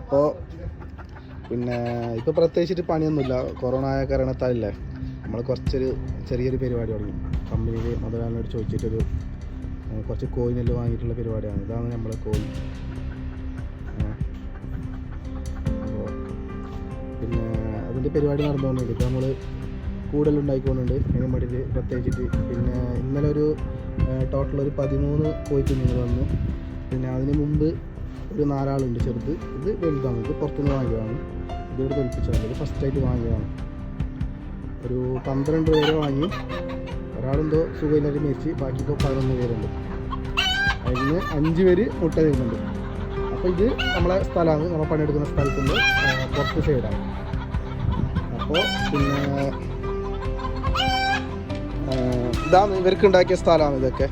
അപ്പോൾ പിന്നെ ഇപ്പോൾ പ്രത്യേകിച്ചിട്ട് പണിയൊന്നുമില്ല. കൊറോണ ആയ കാരണത്താലല്ലേ നമ്മൾ ചെറിയൊരു പരിപാടി തുടങ്ങി. കമ്പനിയിൽ മുതലാളിയോട് ചോദിച്ചിട്ടൊരു കുറച്ച് കോയിനെല്ലാം വാങ്ങിയിട്ടുള്ള പരിപാടിയാണ്. ഇതാണ് നമ്മളെ കോയിൻ. അപ്പോൾ പിന്നെ അതിൻ്റെ പരിപാടി നടന്നുകൊണ്ടുണ്ട്. ഇപ്പോൾ നമ്മൾ കൂടുതലുണ്ടായിക്കൊണ്ടുണ്ട്. അതിന് വേണ്ടിയിട്ട് പ്രത്യേകിച്ചിട്ട് പിന്നെ ഇന്നലെ ടോട്ടൽ ഒരു 13 കോഴിക്കുഞ്ഞുങ്ങൾ വന്നു. പിന്നെ അതിന് മുമ്പ് ഒരു 4 ആളുണ്ട് ചെറുത്. ഇത് വലുതാണ്. ഇത് പുറത്തുനിന്ന് വാങ്ങിയതാണ്. ഇതിവിടെ തോൽപ്പിച്ചതാണ്. ഇത് ഫസ്റ്റായിട്ട് വാങ്ങിയതാണ്. ഒരു 12 പേരെ വാങ്ങി. ഒരാളെന്തോ സുഖമില്ലാതെ മരിച്ച്. ബാക്കി ഇപ്പോൾ 11 പേരുണ്ട്. അതിന് 5 പേര് മുട്ട തരുന്നുണ്ട്. അപ്പോൾ ഇത് നമ്മളെ സ്ഥലമാണ്. നമ്മൾ പണിയെടുക്കുന്ന സ്ഥലത്തിൻ്റെ പുറത്ത് സൈഡാണ്. അപ്പോൾ പിന്നെ ഇതാണ് ഇവർക്ക് ഉണ്ടാക്കിയ സ്ഥലമാണ് ഇതൊക്കെ.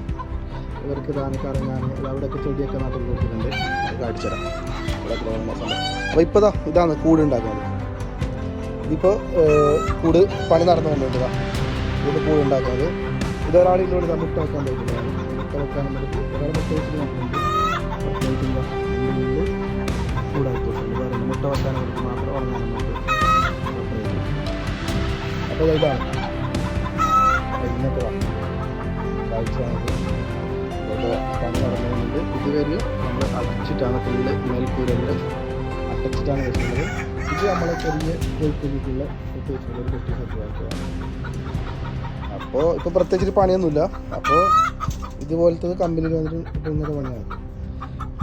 ഇവർക്ക് ഇതാണ് കറങ്ങാൻ. അവിടെയൊക്കെ ചെടിയൊക്കെ നാട്ടിൽ കൊടുത്തിട്ടുണ്ട്. അത് കാണിച്ചു തരാം. ഇവിടെ ഗ്രോമസാണ്. അപ്പോൾ ഇപ്പോൾ ഇതാണ് കൂട് ഉണ്ടാക്കുന്നത്. ഇതിപ്പോൾ കൂട് പണി നടന്നുകൊണ്ടുണ്ട്. ഇത് കൂട് ഉണ്ടാക്കുന്നത്. ഇതൊരാളിൻ്റെ കൂടെ മുട്ട വെക്കാൻ പറ്റുന്നതാണ്. മുട്ട വെക്കാൻ വേണ്ടിയിട്ട് ഒരാൾ മുട്ട വെച്ചിട്ട് നോക്കുന്നുണ്ട്. കൂടാക്കി വെച്ചിട്ടുണ്ട്. മുട്ട വെക്കാൻ വേണ്ടി മാത്രം ഉറങ്ങാൻ വേണ്ടി. അപ്പോൾ ഇതാണ് ഇന്നത്തെ കാഴ്ച. പണി നടന്നുകൊണ്ട് ഇതുവരെ നമ്മൾ അടച്ചിട്ടാണ് ഫുള്ള് മേൽക്കൂരെല്ലാം അടച്ചിട്ടാണ് വെക്കുന്നത്. ഇത് നമ്മളെ ചെറിയ കോഴിക്കുഞ്ഞിക്കുള്ള പ്രത്യേകിച്ചുള്ള ഒരു കെട്ടി സജ്ജമാക്കുകയാണ്. അപ്പോൾ ഇപ്പോൾ പ്രത്യേകിച്ച് പണിയൊന്നുമില്ല. അപ്പോൾ ഇതുപോലത്തെ കമ്പനിയിൽ വന്നിട്ട് ഇപ്പോൾ ഇന്നത്തെ പണിയാണ്.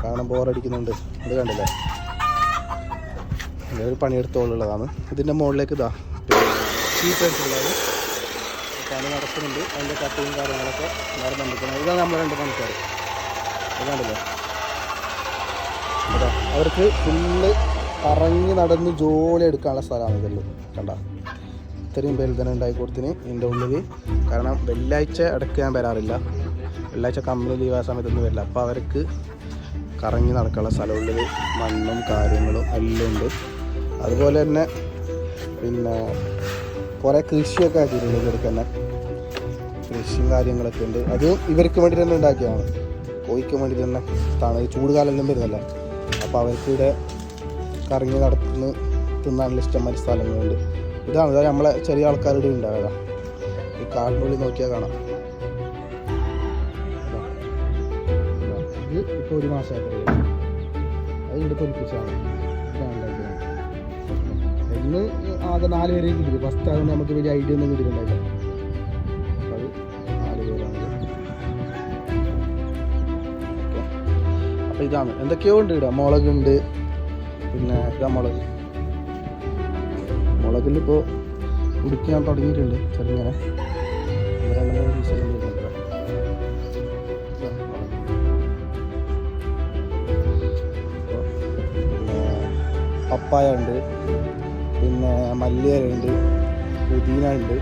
കാരണം ബോറടിക്കുന്നുണ്ട്. ഇത് കണ്ടില്ലേ, ഒരു പണിയെടുത്തോളുള്ളതാണ്. ഇതിൻ്റെ മുകളിലേക്ക് ഷീറ്റായിട്ടുള്ളത് പണി നടക്കുന്നുണ്ട്. അതിൻ്റെ കട്ടിയും കാര്യങ്ങളൊക്കെ നടന്നുകൊണ്ടിരിക്കുന്നത്. ഇതാണ് നമ്മൾ 2 പണിക്കാർ. അതുകൊണ്ടല്ലേ അതാ അവർക്ക് ഫുള്ള് കറങ്ങി നടന്ന് ജോലി എടുക്കാനുള്ള സ്ഥലമാണ് ഇതെല്ലാം. കണ്ട ഇത്രയും പേര് തന്നെ ഉണ്ടായി കൊടുത്തിന് ഇതിൻ്റെ ഉള്ളിൽ. കാരണം വെള്ളിയാഴ്ച ഇടയ്ക്ക് ഞാൻ വരാറില്ല. വെള്ളിയാഴ്ച കമ്പനി ലീവ് ആ സമയത്തൊന്നും വരില്ല. അപ്പോൾ അവർക്ക് കറങ്ങി നടക്കാനുള്ള സ്ഥലം ഉള്ളിൽ മണ്ണും കാര്യങ്ങളും എല്ലാം ഉണ്ട്. അതുപോലെ തന്നെ പിന്നെ കുറേ കൃഷിയൊക്കെ ആക്കിയിട്ടുണ്ട്. ഇവർക്ക് തന്നെ കൃഷിയും കാര്യങ്ങളൊക്കെ ഉണ്ട്. അത് ഇവർക്ക് വേണ്ടി തന്നെ ഉണ്ടാക്കിയതാണ്. കോഴിക്ക് വേണ്ടി തന്നെ ചൂട് കാലമെല്ലാം വരുന്നല്ല. അപ്പോൾ അവർക്ക് ഇവിടെ കറങ്ങി നടന്ന് തിന്നാനുള്ള ഇഷ്ടംമാതിരി സ്ഥലങ്ങളുണ്ട്. ഇതാണ് നമ്മളെ ചെറിയ ആൾക്കാരുടെ ഉണ്ടാവുക. ഈ കാടിനുള്ളിൽ നോക്കിയാൽ കാണാം. ഇത് ഇപ്പോൾ 1 മാസമായിട്ട് അത് ഇവിടെ തോൽപ്പിച്ചാണ്. ഇതാണ് ഉണ്ടാക്കിയത്. ഇന്ന് ആകെ 4 പേരെ കിട്ടി. ഫസ്റ്റ് ആകുമ്പോൾ നമുക്ക് വലിയ ഐഡിയ ഒന്നും കിട്ടിയിട്ടുണ്ടായില്ല. അത് 4 പേരാണ്. അപ്പോൾ ഇതാണ് എന്തൊക്കെയോ ഉണ്ട് ഇവിടെ. മുളകുണ്ട്. പിന്നെ ഇതാ മുളകിലിപ്പോൾ ഉടുക്കാൻ തുടങ്ങിയിട്ടുണ്ട് ചെറുങ്ങനെ. പപ്പായ ഉണ്ട്. പിന്നെ മല്ലിയിലുണ്ട്. പുതിന ഉണ്ട്.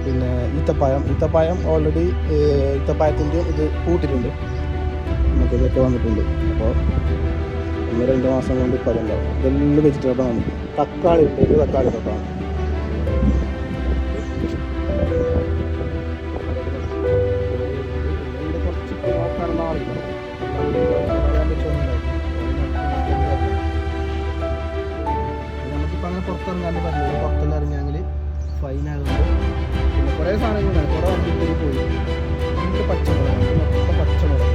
പിന്നെ ഈത്തപ്പായം ഓൾറെഡി ഈത്തപ്പായത്തിൻ്റെ ഇത് കൂട്ടിട്ടുണ്ട്. നമുക്കിതൊക്കെ വന്നിട്ടുണ്ട്. അപ്പോൾ 1-2 മാസം കൊണ്ട് ഇപ്പോൾ അതുണ്ടാവും. ഇതെല്ലാം വെജിറ്റബിളാണ്. തക്കാളി ഉണ്ട്. ഇത് തക്കാളി തൊട്ടാണ്. കുറച്ച് നോക്കാണെന്ന് അറിയില്ല. നമുക്കിപ്പോൾ അങ്ങനെ പുറത്തിറങ്ങാണ്ട് പറ്റില്ല. പുറത്തെല്ലാം ഇറങ്ങിയെങ്കിൽ ഫൈനാകുന്നുണ്ട്. പിന്നെ കുറേ സാധനങ്ങളുണ്ടാണ്. കുറേ വണ്ടിയിൽ പോയി. നമുക്ക് പച്ചമുളക് മൊത്തം പച്ചമുളക്.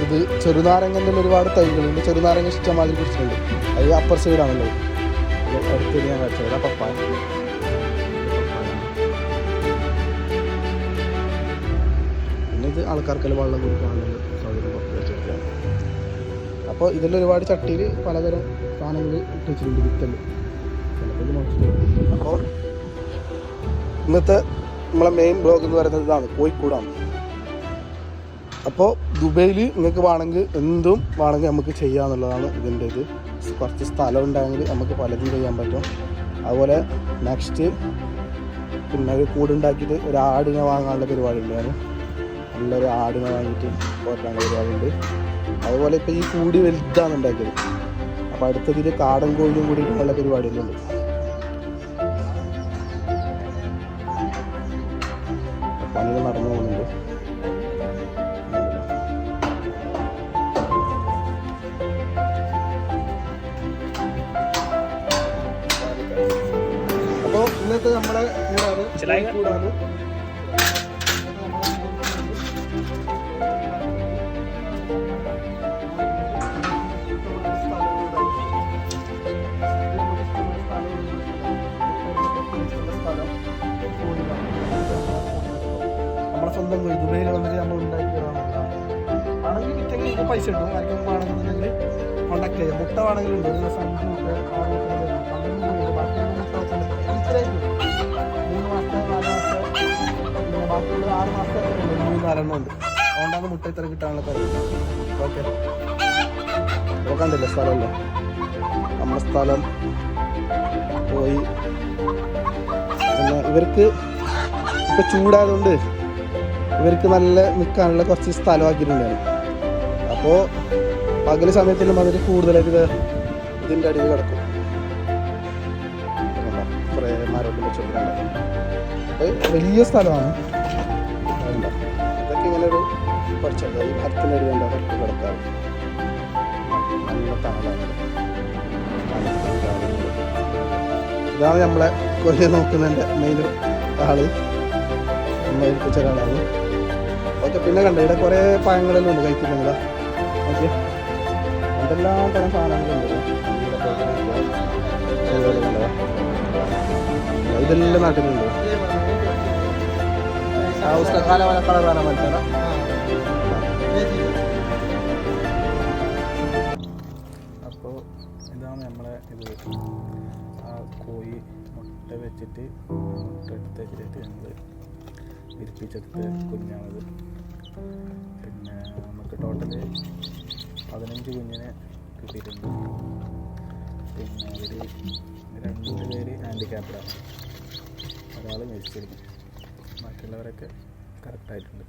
ഇത് ചെറുനാരങ്ങൻ്റെ ഒരുപാട് തൈകളുണ്ട്. ചെറുനാരങ്ങ ഇഷ്ടമാതിരി കുറിച്ചിട്ടുണ്ട്. അത് അപ്പർ സൈഡാണല്ലോ. അടുത്ത് ഞാൻ കഴിച്ചത് പപ്പായ. പിന്നെ ഇത് ആൾക്കാർക്കെല്ലാം വെള്ളം കൊടുക്കാനുള്ള സൗകര്യം പുറത്ത് വെച്ചെടുക്കുകയാണ്. അപ്പോൾ ഇതിൽ ഒരുപാട് ചട്ടിയിൽ പലതരം സാധനങ്ങൾ ഇട്ട് വെച്ചിട്ടുണ്ട്. വിത്തല് ചിലപ്പോൾ നോക്കിയിട്ട്. അപ്പോൾ ഇന്നത്തെ നമ്മളെ മെയിൻ ബ്ലോഗ് എന്ന് പറയുന്നത് ഇതാണ്, കോഴിക്കോടാണ്. അപ്പോൾ ദുബൈയിൽ നിങ്ങൾക്ക് വേണമെങ്കിൽ എന്തും വേണമെങ്കിൽ നമുക്ക് ചെയ്യാമെന്നുള്ളതാണ് ഇതിൻ്റെ ഇത്. കുറച്ച് സ്ഥലം ഉണ്ടായെങ്കിൽ നമുക്ക് പലതും ചെയ്യാൻ പറ്റും. അതുപോലെ നെക്സ്റ്റ് പിന്നെ ഒരു കൂടുണ്ടാക്കിയിട്ട് ഒരു ആടിനെ വാങ്ങാനുള്ള പരിപാടി ഉണ്ട്. നല്ലൊരു ആടിനെ വാങ്ങിയിട്ട് പോറ്റാനുള്ള പരിപാടിയുണ്ട്. അതുപോലെ ഇപ്പോൾ ഈ കൂടി വലുതാണ് ഉണ്ടാക്കിയത്. അപ്പോൾ അടുത്തതിൽ കാടൻ കോഴിയും കൂടിയിട്ടുള്ള പരിപാടിയെല്ലാം ഉണ്ട്. പണികൾ നടന്നു പോകുന്നുണ്ട്. അപ്പോൾ ഇന്നത്തെ നമ്മളെ കൂടാതെ നമ്മളെ സ്വന്തം കോഴി ദുബൈയിൽ വന്നിട്ട് നമ്മൾ ഉണ്ടാക്കിയതാണ്. ആണെങ്കിൽ കിട്ടെങ്കിൽ പൈസ കിട്ടും. ആർക്കും വേണമെന്നുണ്ടെങ്കിൽ കോണ്ടാക്ട് ചെയ്യാം. മുട്ട വേണമെങ്കിലുണ്ട്. ഒരു ദിവസം 5 മുട്ട 6 മുട്ട 12 മുട്ട ബാക്കി മുട്ട വെച്ചിട്ടുണ്ട്. 3 മാസത്തെ 4 മാസത്തെ പിന്നെ ബാക്കിയുള്ള 6 മാസത്തെ 3-4 എണ്ണം ഉണ്ട്. അതുകൊണ്ടാണ് മുട്ട ഇത്ര കിട്ടാനുള്ള കാര്യം. ഓക്കെ, നോക്കണ്ടില്ല സ്ഥലമല്ലോ നമ്മുടെ സ്ഥലം പോയി. പിന്നെ ഇവർക്ക് ഇപ്പം ചൂടായതുകൊണ്ട് ഇവർക്ക് നല്ല നിൽക്കാനുള്ള കുറച്ച് സ്ഥലമാക്കിയിട്ടുണ്ടായിരുന്നു. അപ്പോൾ പകൽ സമയത്തിലും അതിൽ കൂടുതലായിട്ട് ഇതിൻ്റെ അടിയിൽ കിടക്കും. കുറേ മരമൊക്കെ വെച്ചിട്ടുണ്ടായിരുന്നു. അപ്പോൾ വലിയ സ്ഥലമാണ്. ഇതൊക്കെ ഇങ്ങനെ ഒരു കുറച്ചല്ല ഈ മരത്തിൻ്റെ അടി വേണ്ട കിടക്കാറ്. നല്ല തണലാണ്. ഇതാണ് നമ്മളെ കോഴിയെ നോക്കുന്നതിൻ്റെ മെയിൻ ആള്. നമ്മൾ ഏൽപ്പിച്ച ഒരാളാണ്. ഓക്കെ, പിന്നെ കണ്ട ഇവിടെ കുറേ പഴങ്ങളെല്ലാം ഉണ്ട് കഴിക്കുന്നുണ്ട്. ഓക്കെ, എന്തെല്ലാം തരം സാധനങ്ങളുണ്ട്. ഇതെല്ലാം നാട്ടിലുണ്ട്. കളറാണ് മനസ്സിലാ. അപ്പോൾ ഇതാണ് നമ്മളെ ഇത്. ആ കോഴി മുട്ട വെച്ചിട്ട് മുട്ട എടുത്ത് വെച്ചിട്ട് നമ്മൾ വിരിപ്പിച്ചെടുത്ത് കുഞ്ഞാണത്. പിന്നെ നമുക്ക് ടോട്ടല് 15 കുഞ്ഞിനെ കിട്ടിയിട്ടുണ്ട്. പിന്നെ അതിൽ 2 പേര് ഹാൻഡിക്യാപ്ഡാണ്. ഒരാൾ മരിച്ചിരുന്നു. ബാക്കിയുള്ളവരൊക്കെ കറക്റ്റായിട്ടുണ്ട്.